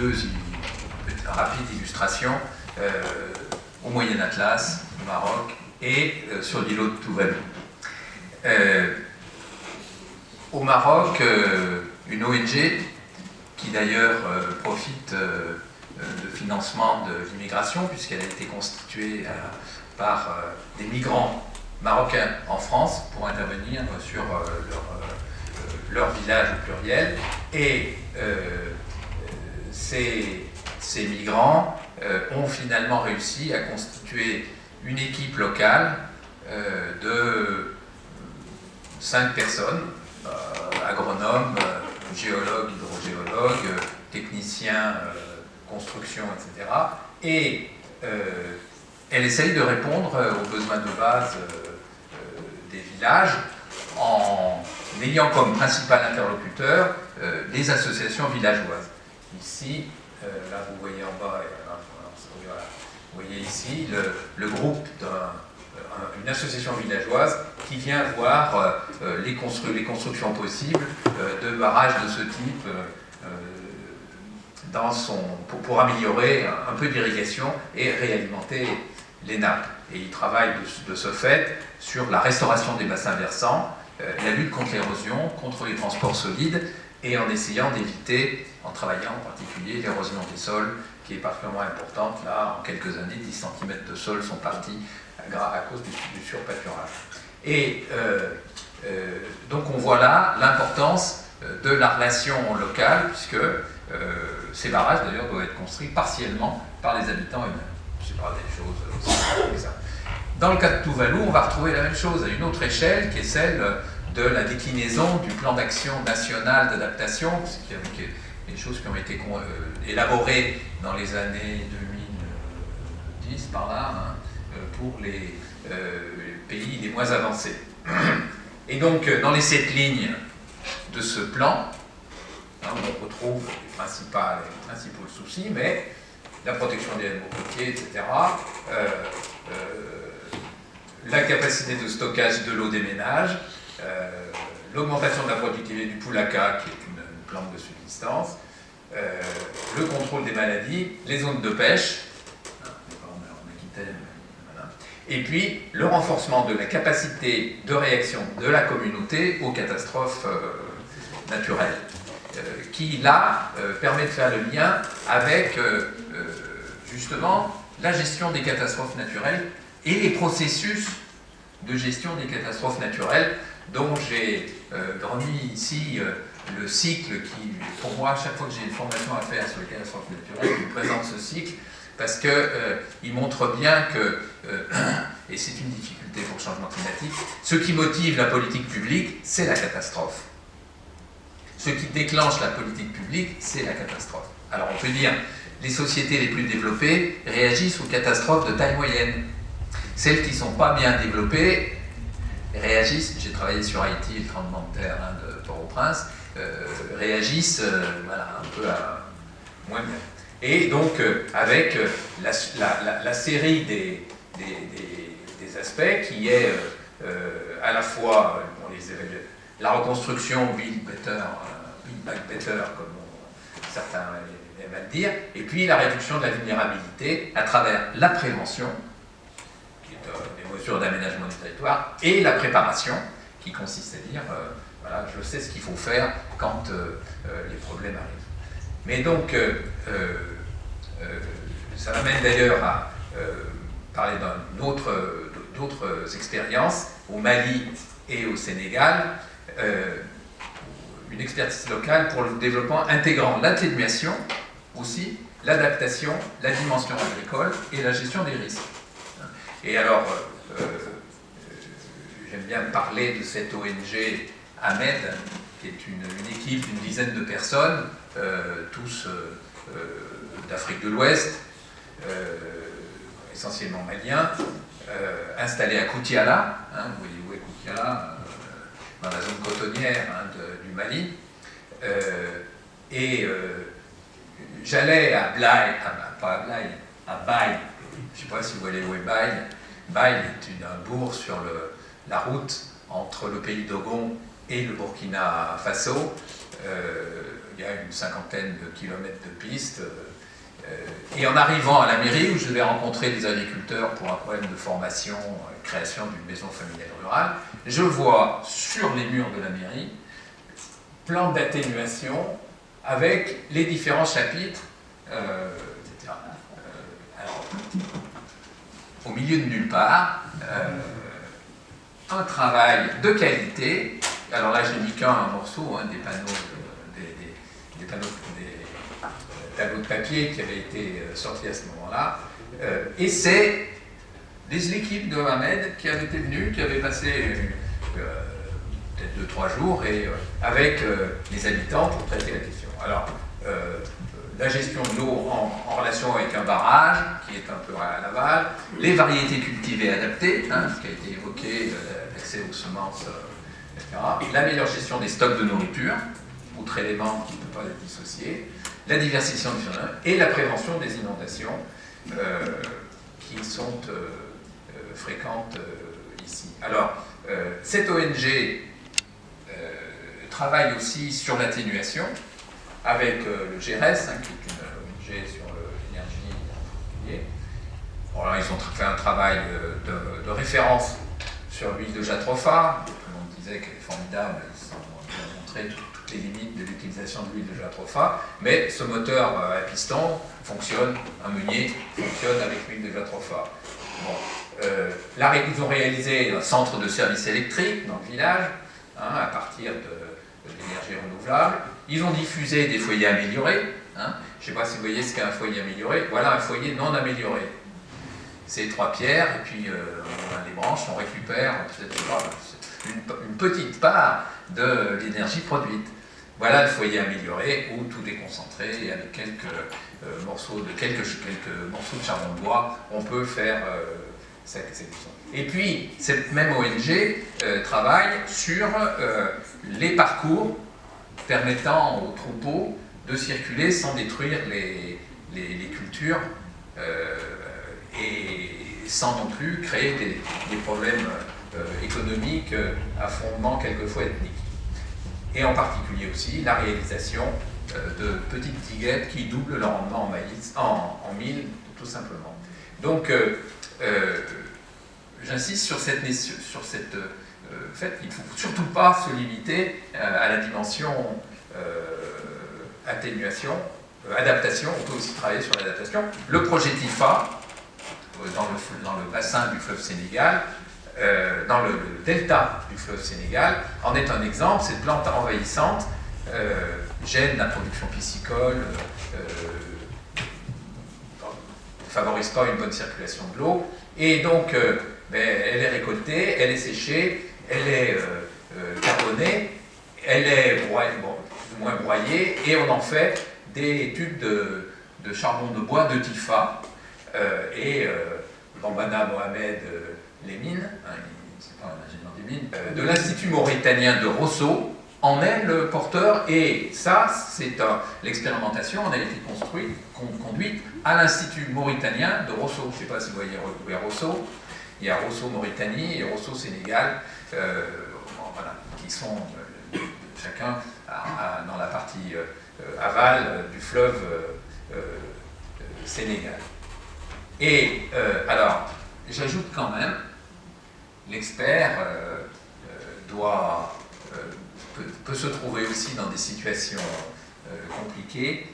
deux rapides illustrations au Moyen Atlas, au Maroc, et sur l'îlot de Tuvalu. Au Maroc, une ONG qui d'ailleurs profite de financement de l'immigration, puisqu'elle a été constituée par des migrants marocains en France pour intervenir sur leur village au pluriel. Et ces migrants ont finalement réussi à constituer une équipe locale de 5 personnes, agronomes, géologues, hydrogéologues, techniciens, construction, etc. Et elle essaye de répondre aux besoins de base des villages en ayant comme principal interlocuteur les associations villageoises. Ici, là vous voyez en bas, voilà, vous voyez ici le groupe d'une association villageoise qui vient voir les constructions possibles de barrages de ce type pour améliorer un peu d'irrigation et réalimenter les nappes. Et il travaille de ce fait sur la restauration des bassins versants, la lutte contre l'érosion, contre les transports solides, et en essayant d'éviter, en travaillant en particulier, l'érosion des sols, qui est particulièrement importante. Là, en quelques années, 10 cm de sol sont partis à cause du surpâturage. Et donc on voit là l'importance de la relation locale, puisque ces barrages d'ailleurs doivent être construits partiellement par les habitants eux-mêmes. C'est pas des choses aussi comme ça. Dans le cas de Tuvalu, on va retrouver la même chose à une autre échelle, qui est celle de la déclinaison du plan d'action national d'adaptation, qui est des choses qui ont été élaborées dans les années 2010 par là, hein, pour les pays les moins avancés. Et donc, dans les 7 lignes de ce plan, hein, on retrouve les principaux soucis, mais la protection des animaux côtiers, etc., la capacité de stockage de l'eau des ménages, l'augmentation de la productivité du poulaka, qui est une plante de subsistance, le contrôle des maladies, les zones de pêche, en Aquitaine, voilà, et puis le renforcement de la capacité de réaction de la communauté aux catastrophes naturelles, qui là permet de faire le lien avec justement la gestion des catastrophes naturelles et les processus de gestion des catastrophes naturelles, dont j'ai remis ici le cycle qui, pour moi, à chaque fois que j'ai une formation à faire sur les catastrophes naturelles, je présente ce cycle parce qu'il montre bien que, et c'est une difficulté pour le changement climatique, ce qui motive la politique publique, c'est la catastrophe. Ce qui déclenche la politique publique, c'est la catastrophe. Alors on peut dire, les sociétés les plus développées réagissent aux catastrophes de taille moyenne. Celles qui ne sont pas bien développées réagissent, j'ai travaillé sur Haïti et le tremblement de terre de Port-au-Prince, réagissent voilà, un peu moins bien. Et donc, avec la série des aspects qui est à la fois la reconstruction Build Back Better, comme certains aiment le dire, et puis la réduction de la vulnérabilité à travers la prévention, qui est des mesures d'aménagement du territoire, et la préparation, qui consiste à dire, voilà, je sais ce qu'il faut faire quand les problèmes arrivent. Mais donc, ça m'amène d'ailleurs à parler d'autres expériences, au Mali et au Sénégal, une expertise locale pour le développement intégrant l'atténuation aussi, l'adaptation, la dimension agricole et la gestion des risques. Et alors, j'aime bien parler de cette ONG AMED, qui est une équipe d'une dizaine de personnes, tous d'Afrique de l'Ouest, essentiellement maliens, installés à Koutiala, hein, vous voyez où est Koutiala, dans la zone cotonnière du Mali, et j'allais à Blaye, pas à Blaye, à Baye, je ne sais pas si vous voyez où est Baye. Baye est un bourg sur la route entre le pays d'Ogon et le Burkina Faso. Il il y a une cinquantaine de kilomètres de pistes. Et en arrivant à la mairie, où je devais rencontrer des agriculteurs pour un problème de formation, création d'une maison familiale rurale, je vois sur les murs de la mairie plan d'atténuation avec les différents chapitres, etc. Alors, au milieu de nulle part, un travail de qualité. Alors là, j'ai mis qu'un morceau, des panneaux, des tableaux de papier qui avaient été sortis à ce moment-là. Et c'est l'équipe de Mohamed qui avait été venue, qui avait passé peut-être 2-3 jours et, avec les habitants pour traiter la question. Alors, la gestion de l'eau en relation avec un barrage, qui est un peu à l'aval, les variétés cultivées adaptées, ce qui a été évoqué, l'accès aux semences, etc. La meilleure gestion des stocks de nourriture, autre élément qui ne peut pas être dissocié, la diversification du phénomène et la prévention des inondations qui sont fréquentes ici. Alors, cette ONG travaille aussi sur l'atténuation avec le GRES, qui est une ONG sur l'énergie en particulier. Bon, là, ils ont fait un travail de référence sur l'huile de jatropha. Tout le monde disait qu'elle est formidable, ils ont montré toutes les limites de l'utilisation de l'huile de jatropha, mais ce moteur à piston fonctionne, un meunier fonctionne avec l'huile de jatropha. Bon, là, ils ont réalisé un centre de service électrique dans le village, à partir de l'énergie renouvelable. Ils ont diffusé des foyers améliorés. Je ne sais pas si vous voyez ce qu'est un foyer amélioré. Voilà un foyer non amélioré. C'est 3 pierres, et puis on a les branches, on récupère une petite part de l'énergie produite. Voilà le foyer amélioré, où tout est concentré, et avec quelques morceaux de charbon de bois, on peut faire cette. Et puis, cette même ONG travaille sur les parcours permettant aux troupeaux de circuler sans détruire les cultures et sans non plus créer des problèmes économiques à fondement quelquefois ethnique. Et en particulier aussi la réalisation de petites diguettes qui doublent le rendement en maïs, en mil, tout simplement. Donc, j'insiste sur cette fait qu'il ne faut surtout pas se limiter à la dimension atténuation, adaptation. On peut aussi travailler sur l'adaptation. Le projet TIFA, dans le bassin du fleuve Sénégal, dans le delta du fleuve Sénégal, en est un exemple. Cette plante envahissante gêne la production piscicole, ne favorise pas une bonne circulation de l'eau, et donc elle est récoltée, elle est séchée, elle est carbonée, elle est plus ou moins broyée, et on en fait des tubes de charbon de bois de Tifa. Bambana Mohamed les mines, c'est pas un ingénieur des mines, de l'Institut mauritanien de Rosso, en est le porteur, et ça, c'est l'expérimentation en a été conduite à l'Institut mauritanien de Rosso. Je ne sais pas si vous voyez Rosso, il y a Rosso Mauritanie et Rosso Sénégal, voilà, qui sont chacun dans la partie aval du fleuve Sénégal. Et alors, j'ajoute quand même, l'expert peut se trouver aussi dans des situations compliquées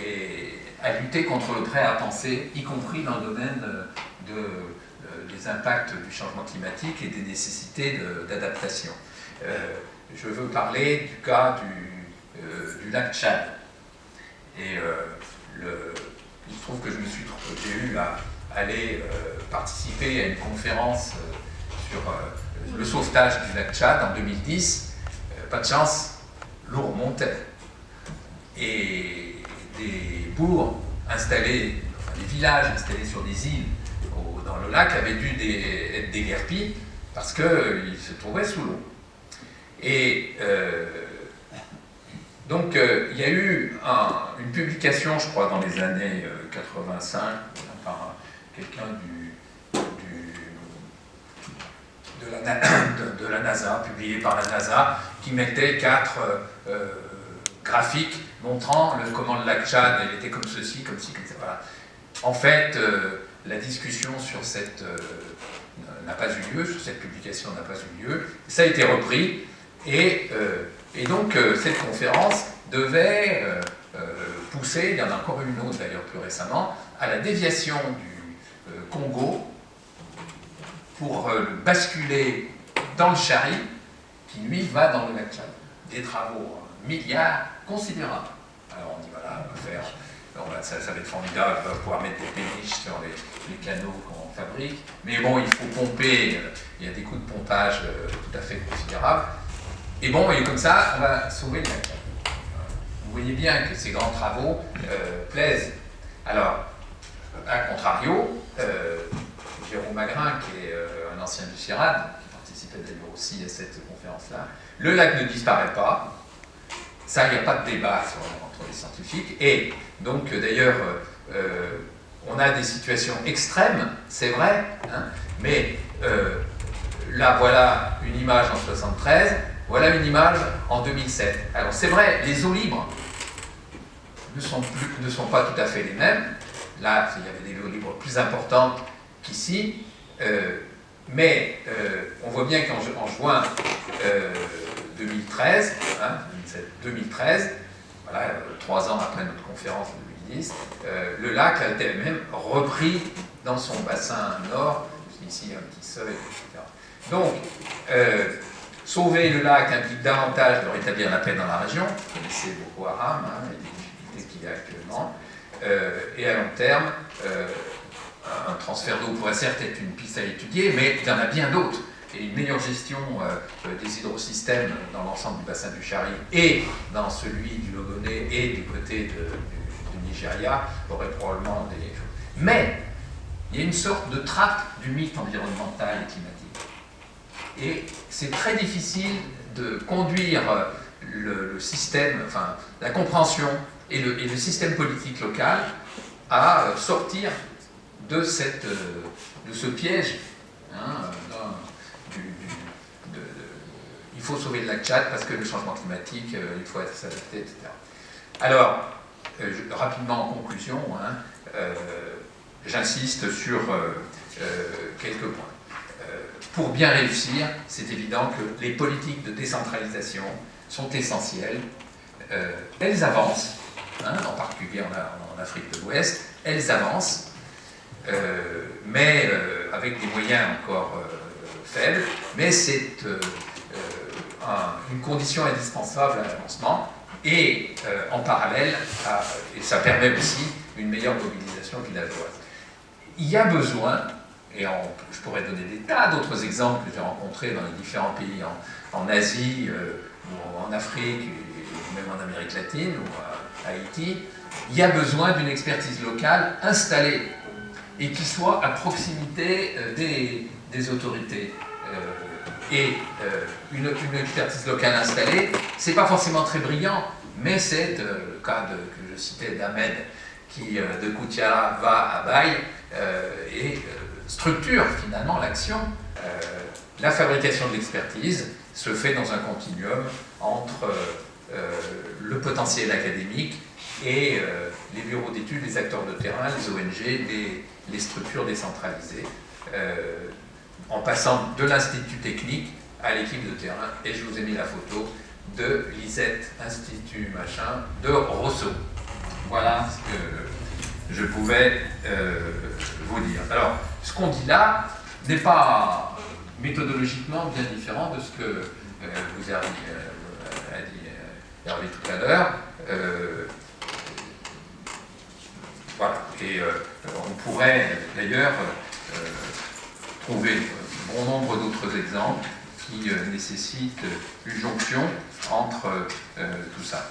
et à lutter contre le prêt à penser, y compris dans le domaine des impacts du changement climatique et des nécessités d'adaptation. Je veux parler du cas du lac Tchad. Et il se trouve que j'ai eu à aller participer à une conférence sur le sauvetage du lac Tchad en 2010. Pas de chance, l'eau remontait. Et des bourgs installés, enfin, des villages installés sur des îles dans le lac avaient dû être déguerpis parce qu'ils se trouvaient sous l'eau. Et donc il y a eu une publication, je crois, dans les années 85, par quelqu'un de la NASA, publié par la NASA, qui mettait 4 graphique montrant comment le lac Tchad, il était comme ceci, comme ci, comme ça. Voilà. En fait, la discussion sur cette n'a pas eu lieu, sur cette publication n'a pas eu lieu. Ça a été repris et donc cette conférence devait pousser, il y en a encore une autre d'ailleurs plus récemment, à la déviation du Congo pour basculer dans le Chari, qui lui va dans le lac Tchad. Des travaux, milliards considérables. Alors on dit voilà, on va faire, ça va être formidable, on va pouvoir mettre des péniches sur les canaux qu'on fabrique, mais bon, il faut pomper, il y a des coûts de pompage tout à fait considérables. Et bon, et comme ça, on va sauver le lac Tchad. Vous voyez bien que ces grands travaux plaisent. Alors, à contrario, Jérôme Magrin, qui est un ancien du CIRAD, qui participait d'ailleurs aussi à cette conférence-là, le lac ne disparaît pas. Ça, il n'y a pas de débat entre les scientifiques. Et donc, d'ailleurs, on a des situations extrêmes, c'est vrai, hein, mais là, voilà une image en 73, voilà une image en 2007. Alors, c'est vrai, les eaux libres ne sont pas tout à fait les mêmes. Là, il y avait des eaux libres plus importantes qu'ici, mais on voit bien qu'en juin 2013, hein, 2013, voilà, 3 ans après notre conférence de 2010, le lac a été même repris dans son bassin nord, ici un petit seuil, etc. Donc, sauver le lac implique davantage de rétablir la paix dans la région. Vous connaissez Boko Haram, hein, les difficultés qu'il y a actuellement. Et à long terme, un transfert d'eau pourrait certes être une piste à étudier, mais il y en a bien d'autres. Et une meilleure gestion des hydrosystèmes dans l'ensemble du bassin du Chari et dans celui du Logoné et du côté du Nigeria aurait probablement des choses. Mais il y a une sorte de trappe du mythe environnemental et climatique. Et c'est très difficile de conduire le système, enfin la compréhension et le système politique local à sortir de ce piège. Hein, il faut sauver le lac Tchad parce que le changement climatique, il faut s'adapter, etc. Alors, rapidement en conclusion, hein, j'insiste sur quelques points. Pour bien réussir, c'est évident que les politiques de décentralisation sont essentielles. Elles avancent, hein, en particulier en Afrique de l'Ouest, elles avancent, mais avec des moyens encore faibles, mais c'est une condition indispensable à l'avancement, et en parallèle, et ça permet aussi une meilleure mobilisation villageoise. Il y a besoin, et je pourrais donner des tas d'autres exemples que j'ai rencontrés dans les différents pays en Asie, ou en Afrique, ou même en Amérique latine, ou à Haïti, il y a besoin d'une expertise locale installée et qui soit à proximité des autorités. Et une expertise locale installée, c'est pas forcément très brillant, mais c'est le cas que je citais d'Ahmed, qui de Koutiara va à Baye et structure finalement l'action. La fabrication de l'expertise se fait dans un continuum entre le potentiel académique et les bureaux d'études, les acteurs de terrain, les ONG, les structures décentralisées, en passant de l'institut technique à l'équipe de terrain. Et je vous ai mis la photo de Lisette, Institut machin, de Rousseau. Voilà ce que je pouvais vous dire. Alors, ce qu'on dit là n'est pas méthodologiquement bien différent de ce que vous avez dit Hervé tout à l'heure. Voilà. Et on pourrait d'ailleurs trouver bon nombre d'autres exemples qui nécessitent une jonction entre tout ça.